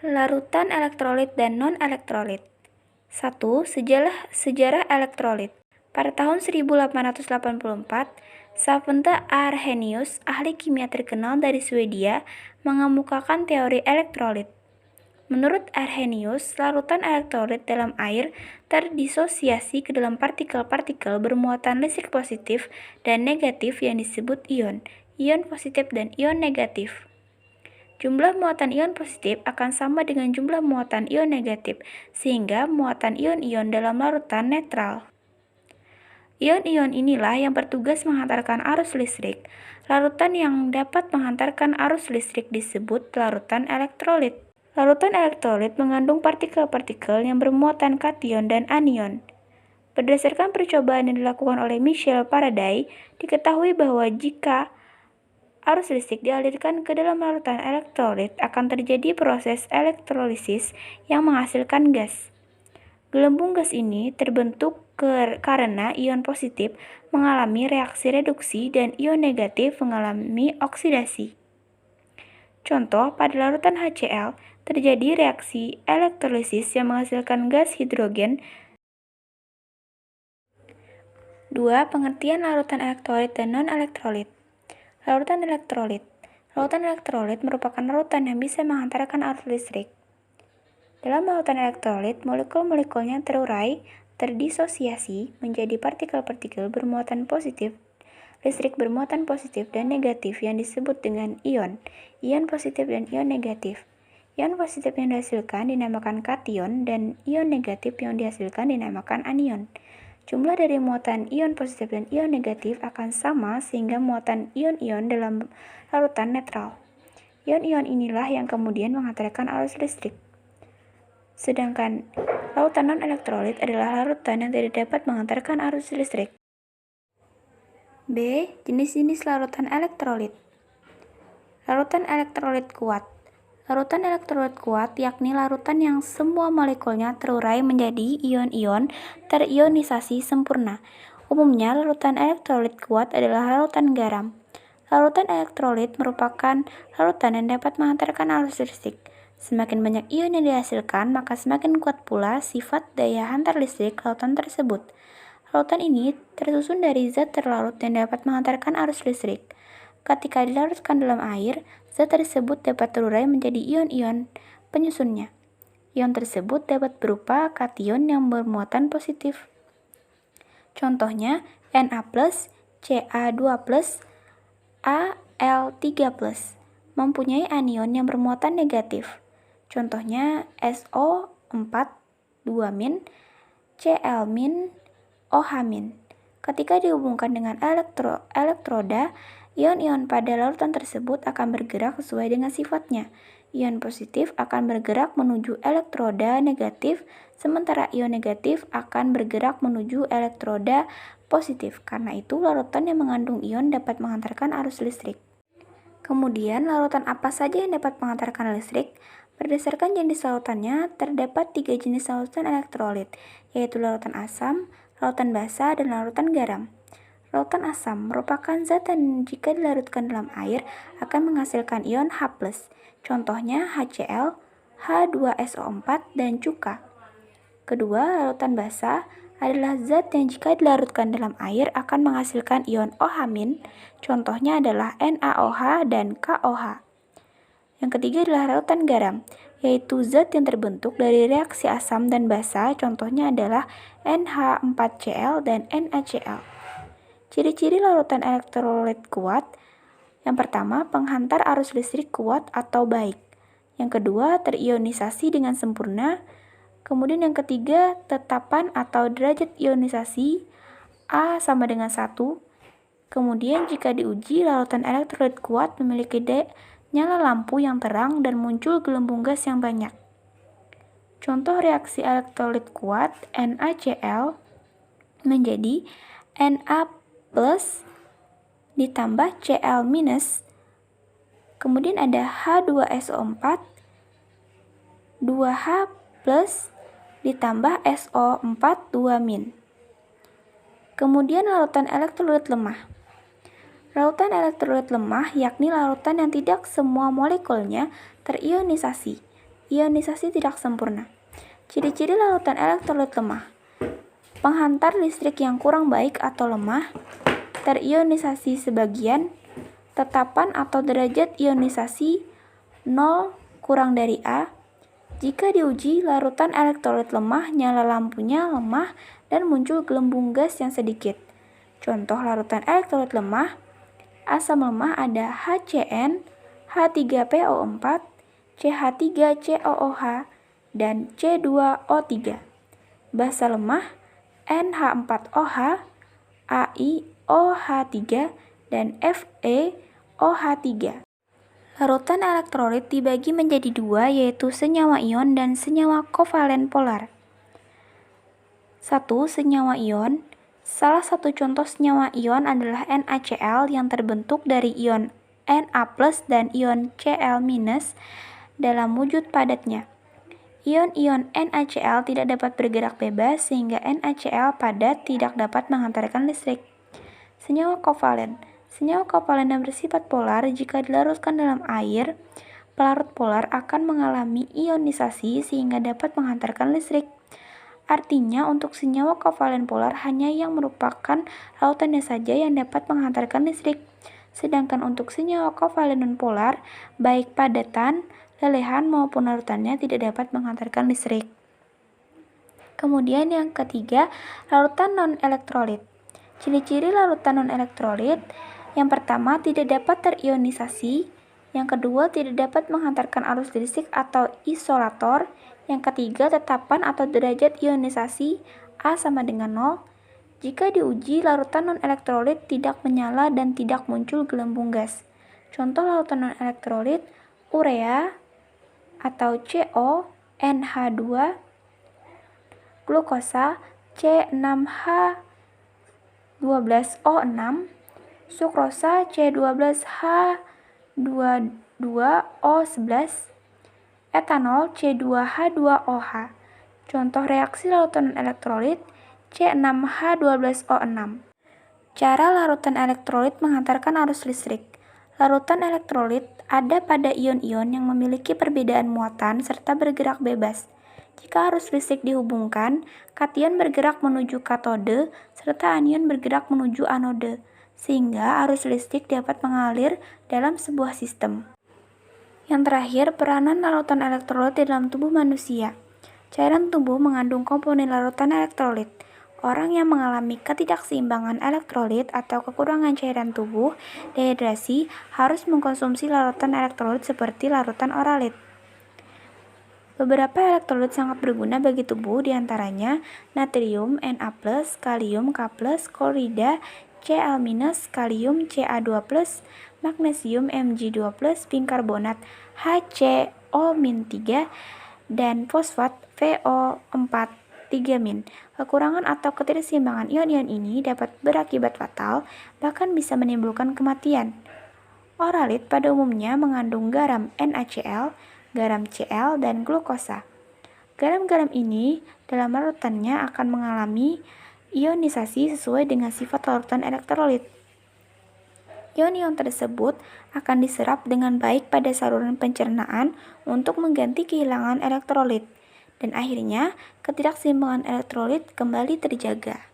Larutan elektrolit dan non-elektrolit. 1. Sejarah elektrolit. Pada tahun 1884, Svante Arrhenius, ahli kimia terkenal dari Swedia, mengemukakan teori elektrolit. Menurut Arrhenius, larutan elektrolit dalam air terdisosiasi ke dalam partikel-partikel bermuatan listrik positif dan negatif yang disebut ion, ion positif dan ion negatif. Jumlah muatan ion positif akan sama dengan jumlah muatan ion negatif, sehingga muatan ion-ion dalam larutan netral. Ion-ion inilah yang bertugas menghantarkan arus listrik. Larutan yang dapat menghantarkan arus listrik disebut larutan elektrolit. Larutan elektrolit mengandung partikel-partikel yang bermuatan kation dan anion. Berdasarkan percobaan yang dilakukan oleh Michel Faraday, diketahui bahwa jika arus listrik dialirkan ke dalam larutan elektrolit akan terjadi proses elektrolisis yang menghasilkan gas. Gelembung gas ini terbentuk karena ion positif mengalami reaksi reduksi dan ion negatif mengalami oksidasi. Contoh, pada larutan HCl terjadi reaksi elektrolisis yang menghasilkan gas hidrogen. 2. Pengertian larutan elektrolit dan non-elektrolit. Larutan elektrolit. Larutan elektrolit merupakan larutan yang bisa menghantarkan arus listrik. Dalam larutan elektrolit, molekul-molekulnya terurai, terdisosiasi menjadi partikel-partikel bermuatan positif, listrik bermuatan positif dan negatif yang disebut dengan ion, ion positif dan ion negatif. Ion positif yang dihasilkan dinamakan kation dan ion negatif yang dihasilkan dinamakan anion. Jumlah dari muatan ion positif dan ion negatif akan sama sehingga muatan ion-ion dalam larutan netral. Ion-ion inilah yang kemudian menghantarkan arus listrik. Sedangkan larutan non-elektrolit adalah larutan yang tidak dapat menghantarkan arus listrik. B. Jenis-jenis larutan elektrolit. Larutan elektrolit kuat. Larutan elektrolit kuat yakni larutan yang semua molekulnya terurai menjadi ion-ion terionisasi sempurna. Umumnya, larutan elektrolit kuat adalah larutan garam. Larutan elektrolit merupakan larutan yang dapat menghantarkan arus listrik. Semakin banyak ion yang dihasilkan, maka semakin kuat pula sifat daya hantar listrik larutan tersebut. Larutan ini tersusun dari zat terlarut yang dapat menghantarkan arus listrik. Ketika dilarutkan dalam air, zat tersebut dapat terurai menjadi ion-ion penyusunnya. Ion tersebut dapat berupa kation yang bermuatan positif. Contohnya Na+, Ca2+, Al3+, mempunyai anion yang bermuatan negatif. Contohnya SO4 2-, Cl-, OH-. Ketika dihubungkan dengan elektroda, ion-ion pada larutan tersebut akan bergerak sesuai dengan sifatnya. Ion positif akan bergerak menuju elektroda negatif, sementara ion negatif akan bergerak menuju elektroda positif. Karena itu, larutan yang mengandung ion dapat menghantarkan arus listrik. Kemudian, larutan apa saja yang dapat menghantarkan listrik? Berdasarkan jenis larutannya, terdapat 3 jenis larutan elektrolit, yaitu larutan asam, larutan basa, dan larutan garam. Larutan asam merupakan zat yang jika dilarutkan dalam air akan menghasilkan ion H+. Contohnya HCl, H2SO4, dan cuka. Kedua, larutan basa adalah zat yang jika dilarutkan dalam air akan menghasilkan ion OH-. Contohnya adalah NaOH dan KOH. Yang ketiga adalah larutan garam, yaitu zat yang terbentuk dari reaksi asam dan basa, contohnya adalah NH4Cl dan NaCl. Ciri-ciri larutan elektrolit kuat. Yang pertama, penghantar arus listrik kuat atau baik. Yang kedua, terionisasi dengan sempurna. Kemudian yang ketiga, tetapan atau derajat ionisasi A sama dengan 1. Kemudian jika diuji, larutan elektrolit kuat memiliki nyala lampu yang terang dan muncul gelembung gas yang banyak. Contoh reaksi elektrolit kuat, NaCl menjadi Na+ ditambah Cl-, kemudian ada H2SO4, 2H+ ditambah SO4 2-. Kemudian larutan elektrolit lemah. Larutan elektrolit lemah yakni larutan yang tidak semua molekulnya terionisasi. ionisasi tidak sempurna. Ciri-ciri larutan elektrolit lemah. Penghantar listrik yang kurang baik atau lemah, terionisasi sebagian, tetapan atau derajat ionisasi 0 kurang dari A. Jika diuji, larutan elektrolit lemah, nyala lampunya lemah dan muncul gelembung gas yang sedikit. Contoh larutan elektrolit lemah, asam lemah ada HCN, H3PO4, CH3COOH, dan C2O3. Basa lemah, NH4OH, AiOH3, dan FeOH3. Larutan elektrolit dibagi menjadi dua, yaitu senyawa ion dan senyawa kovalen polar. 1. Senyawa ion. Salah satu contoh senyawa ion adalah NaCl yang terbentuk dari ion Na+ dan ion Cl- dalam wujud padatnya. Ion-ion NaCl tidak dapat bergerak bebas sehingga NaCl padat tidak dapat menghantarkan listrik. Senyawa kovalen. Senyawa kovalen yang bersifat polar jika dilarutkan dalam air, pelarut polar akan mengalami ionisasi sehingga dapat menghantarkan listrik. Artinya untuk senyawa kovalen polar hanya yang merupakan lautannya saja yang dapat menghantarkan listrik. Sedangkan untuk senyawa kovalen non-polar, baik padatan, lelehan maupun larutannya tidak dapat menghantarkan listrik. Kemudian yang ketiga, larutan non-elektrolit. Ciri-ciri larutan non-elektrolit, yang pertama tidak dapat terionisasi, yang kedua tidak dapat menghantarkan arus listrik atau isolator, yang ketiga tetapan atau derajat ionisasi A sama dengan 0. Jika diuji, larutan non-elektrolit tidak menyala dan tidak muncul gelembung gas. Contoh larutan non-elektrolit, urea atau CO, NH2, glukosa, C6H12O6, sukrosa, C12H22O11, etanol, C2H2OH. Contoh reaksi larutan elektrolit, C6H12O6. Cara larutan elektrolit menghantarkan arus listrik. Larutan elektrolit ada pada ion-ion yang memiliki perbedaan muatan serta bergerak bebas. Jika arus listrik dihubungkan, kation bergerak menuju katode serta anion bergerak menuju anode, sehingga arus listrik dapat mengalir dalam sebuah sistem. Yang terakhir, peranan larutan elektrolit di dalam tubuh manusia. Cairan tubuh mengandung komponen larutan elektrolit. Orang yang mengalami ketidakseimbangan elektrolit atau kekurangan cairan tubuh, dehidrasi, harus mengkonsumsi larutan elektrolit seperti larutan oralit. Beberapa elektrolit sangat berguna bagi tubuh, diantaranya natrium Na+, kalium K+, klorida Cl-, kalium Ca2+, magnesium Mg2+, bikarbonat HCO-3, dan fosfat VO4 3-. Kekurangan atau ketidakseimbangan ion-ion ini dapat berakibat fatal, bahkan bisa menimbulkan kematian. Oralit pada umumnya mengandung garam NaCl, garam Cl, dan glukosa. Garam-garam ini dalam larutannya akan mengalami ionisasi sesuai dengan sifat larutan elektrolit. Ion-ion tersebut akan diserap dengan baik pada saluran pencernaan untuk mengganti kehilangan elektrolit. Dan akhirnya, ketidakseimbangan elektrolit kembali terjaga.